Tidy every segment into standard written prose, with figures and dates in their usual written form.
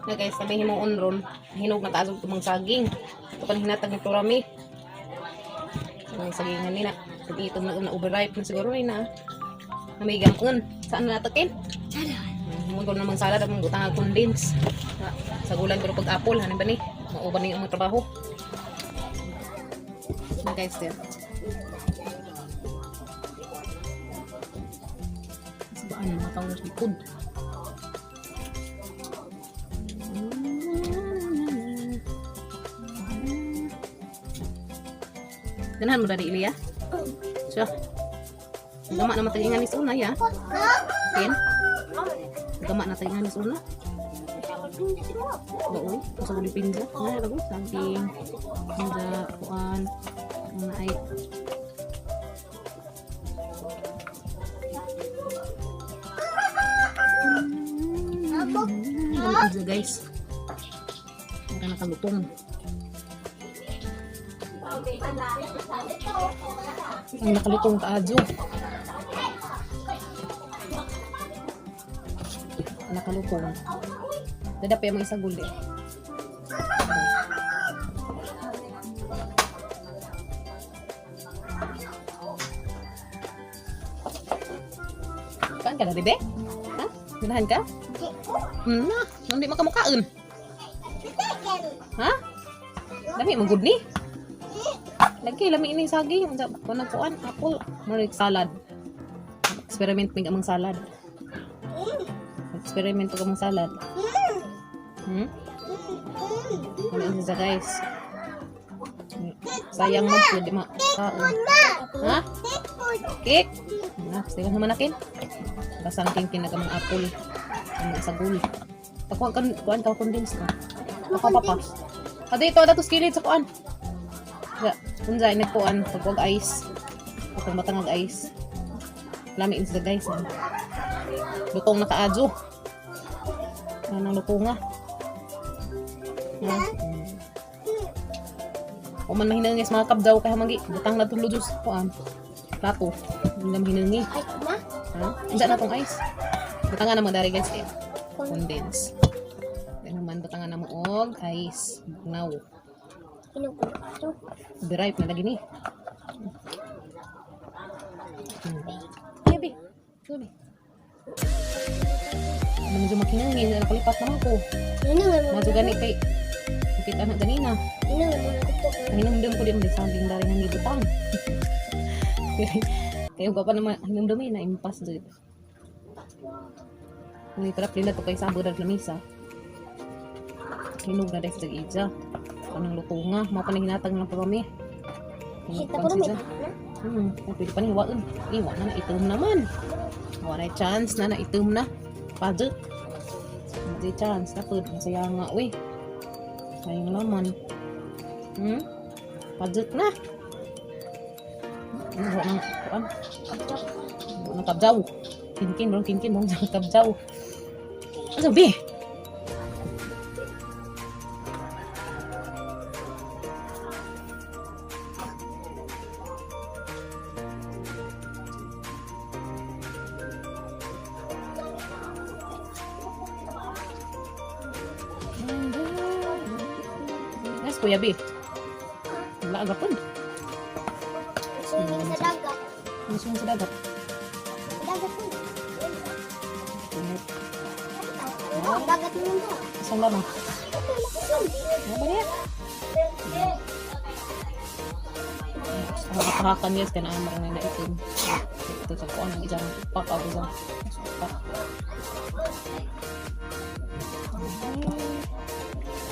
Na guys, sabi himuon ron. Hinog na kaasog tumang saging. Ito pa hinatag ng turami. Ang sagingan nila. Sabi itong na-overripe na siguro rin na. May gamun. Saan na natakin? Mungkol namang salad at mong utang condense. Sa gulan pero pag apple, hanin ba ni? Mauban niyo ang mga trabaho. Guys, there. Sabaan mga tawag sa likod. Ganahan mo dari Ilya? Siya. Gama na matagingan ni Suna ya. Ken? Gama na tagingan ni Suna. Baoy, masa ko dipinja. Nah, lagu samping. Pinja kuan. Naik. Gama aja guys. Karena nakalutong. Ang nakalutong kaadyo. Nakalutong. Dadap yung mga isang guldi. Kaan ka na, bebe? Ha? Ganahan ka? Na, hindi makamukaan. Ha? Dami, magod ni. Lagi, lami ini saging. Kung nagkuhan, apple. Marik salad. Experiment may kamang salad. Experiment ko kamang salad. Ano yun siya guys? Sayang mo, hindi makaon. Ha? Cake? Sila naman akin. Basta nakin kinagamang apple. Ang isagul. Kuhan ka, condense ka. Nakapapa. Dito, datos kilid sa kuhan. Kunzay, nagkuhan. Pagwag ice. Pagwag matangag ice. Lamiin sila guys. Lutong na kaadyo. Anong lutong nga. O man mahinangis mga kabdaw kaya magi butang na tulo jus kuan plato hindi mahinangi ha hindi na tong ice butangan na magdari guys eh condense then naman butangan na mo og ice now beripe na lagi ni baby baby medyo makinangi nakalipat naman ko medyo gani kay kita anak ganina. Hinumdum ko din sambing dari ng ibutang. Kaya ko pa naman hinumdumi na impas dito. Ni para pila to kay sabo dag lamisa. Hinug na dai sa ija. Kanang lutunga, mao pa hinatag ng parami. Kita ko na. Pwede pa ni waon. Iwa na itom naman. Wala chance na itom na. Pajet. Hindi chance na pud saya nga we. Sayang naman. Pajet na. Ano nang kuan? Nang kabjaw. Kinkin bang kabjaw. Ano bi? Kuya B. Wala agapon. Swimming sa dagat. Swimming sa dagat. Dagat po. Oh, dagat mo ba? Saan ba na? Ano ba niya? Hakahakan yes, kanaan marang na itim. Ito sa kuan ang isang pakaw isang pak.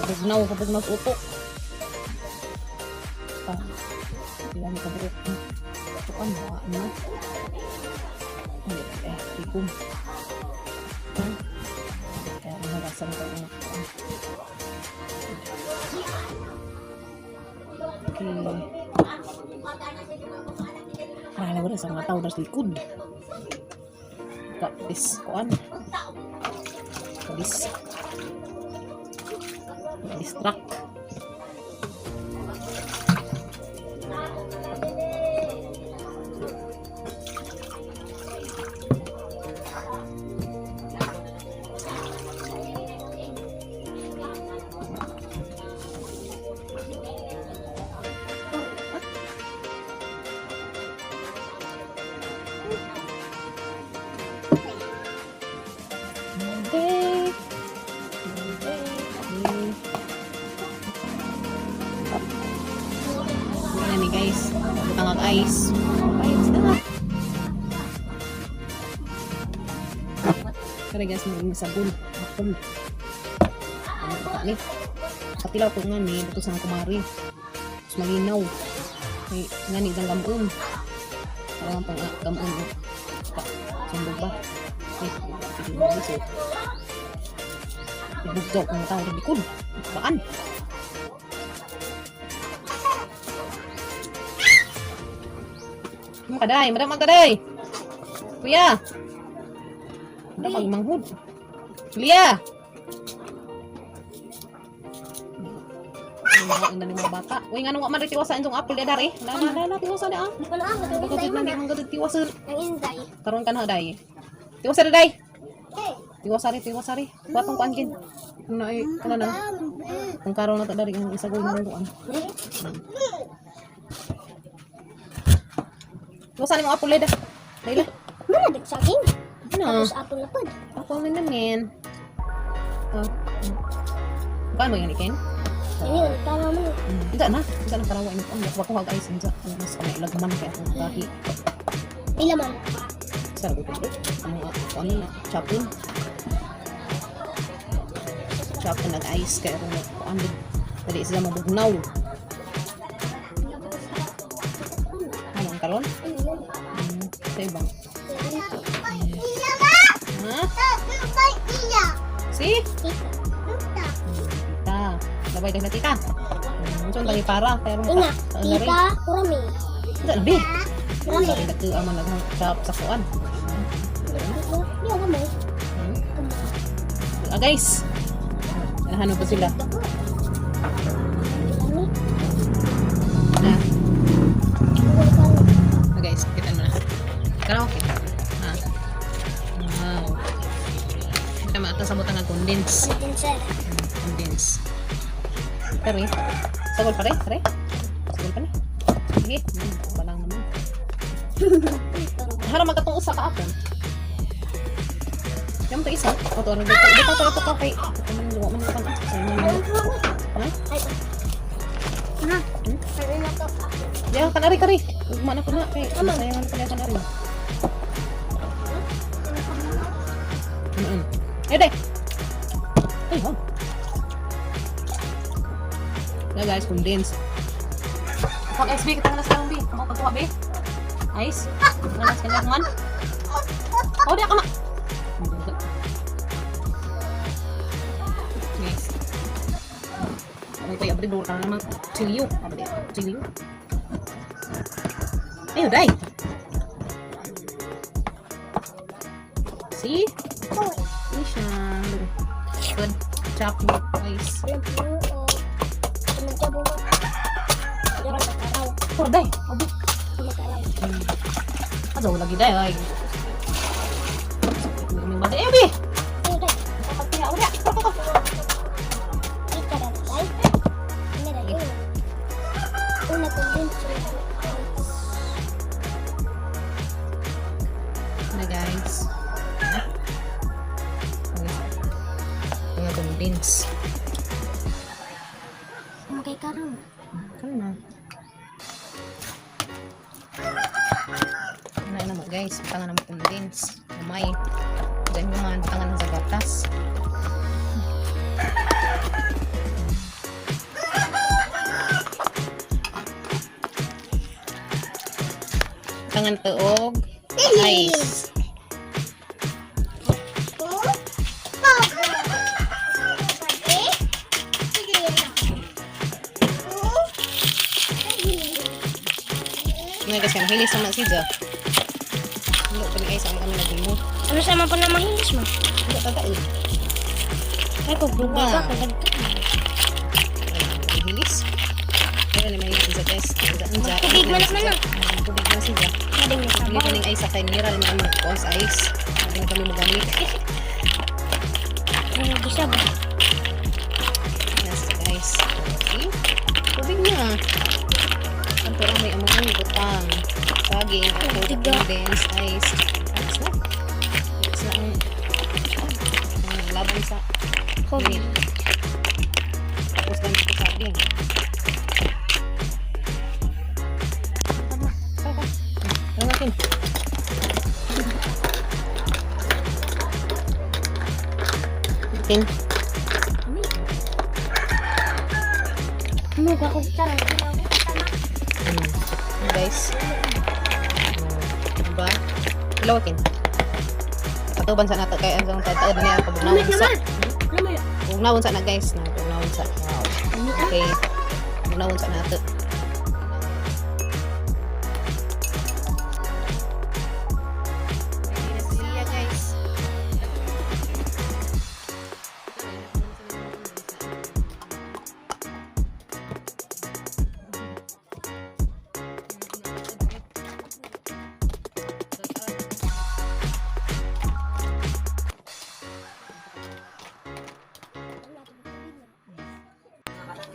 Kabugnaw upo. Ilan kaburuk. Ito kan ba? Ano? Tikum. Kaya nagasan ko yung nakuha. Okay. Mahala ko na sa mga tao na sa likod. Kapis kuan. Distract. Tangag ice. Ice na. Kaya guys, may sabon. Apple. Ano ba ni? Katilaw ko nga ni, dito sa kumari. Tapos malinaw. May nga ni ng gamon. Parang pang gamon. Sambog ba? Sige mo guys. Ibugdaw kung tao rin likod. Baan? Makaday, madam makaday. Kuya. Ada pag manghud. Kuya. Ang dali mga bata. Uy, nga nung man rin tiwasan itong apple dia dari. Lala, tiwasan dia ah. Di ko na ang Bakit na di mong gadot tiwasan. Ang inday. Karon ka na day. Tiwasan day. Hey. Tiwasari. Kuatong kuangkin. Kung na ay, kana na. Kung karon na to dari ang isa gawin mo kuan. Tiwasan mo apple dia. Layla. Mana dik saging? Ano? Tapos apple na pod. Ako na namin. Oh. Paano yan ikin? Ayun, tama mo. Hindi na karawa ini ang wako hag ay sinja. Mas kami lagman kaya ako dati. Pila man. Sa ko ko. Ano na chapin. Chapin nag ice kaya ako ano dali sila mabugnaw. Ano ang karon? Sa ibang. Ha? Si? Tita. Labay dah na tita. Unsa lagi para pero Inga, kita kurami. Dalbi. Kurami. Sorry na to aman nag sa kuan. Iya gamay. Guys. Ano pa sila? Guys, kita mo na. Karaoke. Wow. Kita maatas sa butang ng condense. Condense. Pero sagol pa rin. Sagol pa rin. Sige. Balang naman. Harap magkatong usa ka apon. Yung to isa. O to, dito to kay. Ito man luwa man kan. Ha? Na. Ay na to. Ya, kanari kari. Mana ko na kay. Sayangan ko na kanari. Ayo deh. Oh. Ya guys, condense. Pag SB kita ngelas lang bi. Mau pagkuha bi. Ice. Ngelas ka man. Oh, dia kama. Guys. Ano tayo abdi dulu ka naman. Chiliyo. Abdi. Chiliyo. Ayo dai. See? Ini siya. Good. Chocolate ice. Oh, day. Abi. Aduh, lagi day, ay. May mada. Eh, abi. Kapagpiha, udah. Na guys. Mga condense. Makai karang. Ano? Ano naman guys, tangan naman condense. May ganyan naman tangan sa gatas. Tangan tuog ice. Nah guys, kan hilis sama si Jo. Hindi pa rin sa kami nagimo. Ano sama pa na mahilis mo? Hindi taga eh. Ay ko buga ka kagad. Hilis. Pero na may hilis sa test. Tubig man na. Tubig na si Jo. Mading ni Hindi sabaw. pa rin ice sa kanya rin naman mag-cause ice. Hindi na kami magamit. Ano gisab? Yes guys. Okay. Tubig na. Pero may amoy butang. Saging, ako, condensed ice. Ice na. Ice na ang laban sa Covid. Tapos ganito saging. Kin. Kin. Ano ka kung sarang? Guys. Diba? Ilaw kin. Patuban sa nato kay ang tataod niya pabugnaon sa. Bugnaon sa na guys, na bugnaon sa. Wow. Okay. Bugnaon sa nato. Siya guys.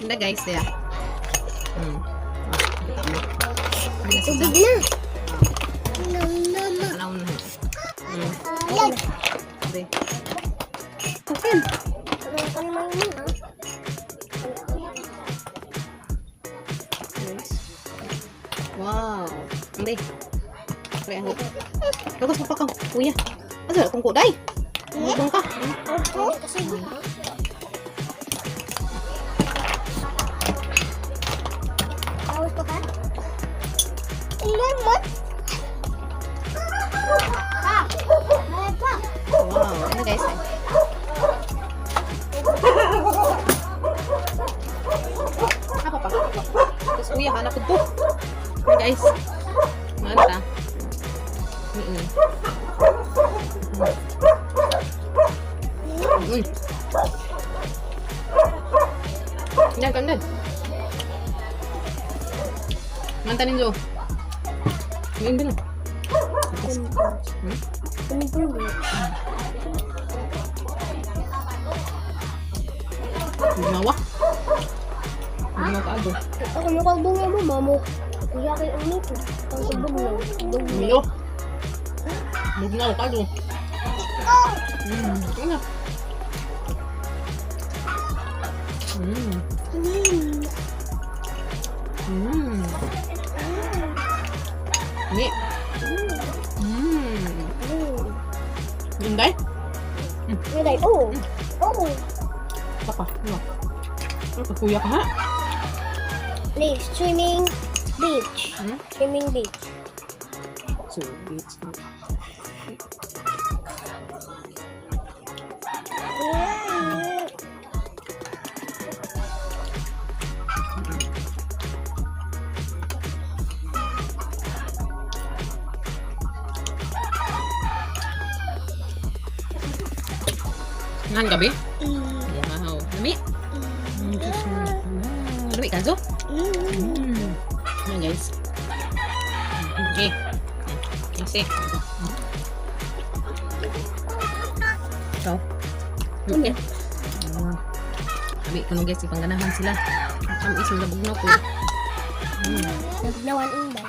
Hindi guys, ya. Tubig na. Ano na? Hindi. Akin. Ano naman yun, ha? Guys. Wow. Hindi. Kaya ako. Bagus pa kang kuya. Asa kung kuday? Mudong ka. Kasi Awas pa ka? Lemon? Wow. Ano guys? Apa pa? Terus kuya hanap ko to. Hey guys. Mana? Yan, kandan. Mantanin Jo. Yung din. Gumawa. Gumawa ka ado. Ako nakabunga mo, mamo. Kuya kayo ang nito. Ang sabunga. Milo. Gumawa ka ado. Ano? Ni. Inday? Nilay, oh. Oh. Apa? Ano? Ano ka kuya ka ha? Please, swimming beach. Swimming beach. So, beach. Ngan gabi? Wow. Lami? Lami ka, Zo? Ayan, guys. Okay. Kasi. So. Okay. Lami ko nung guys, ipangganahan sila. Ang isang labog na po. Nagnawan inday.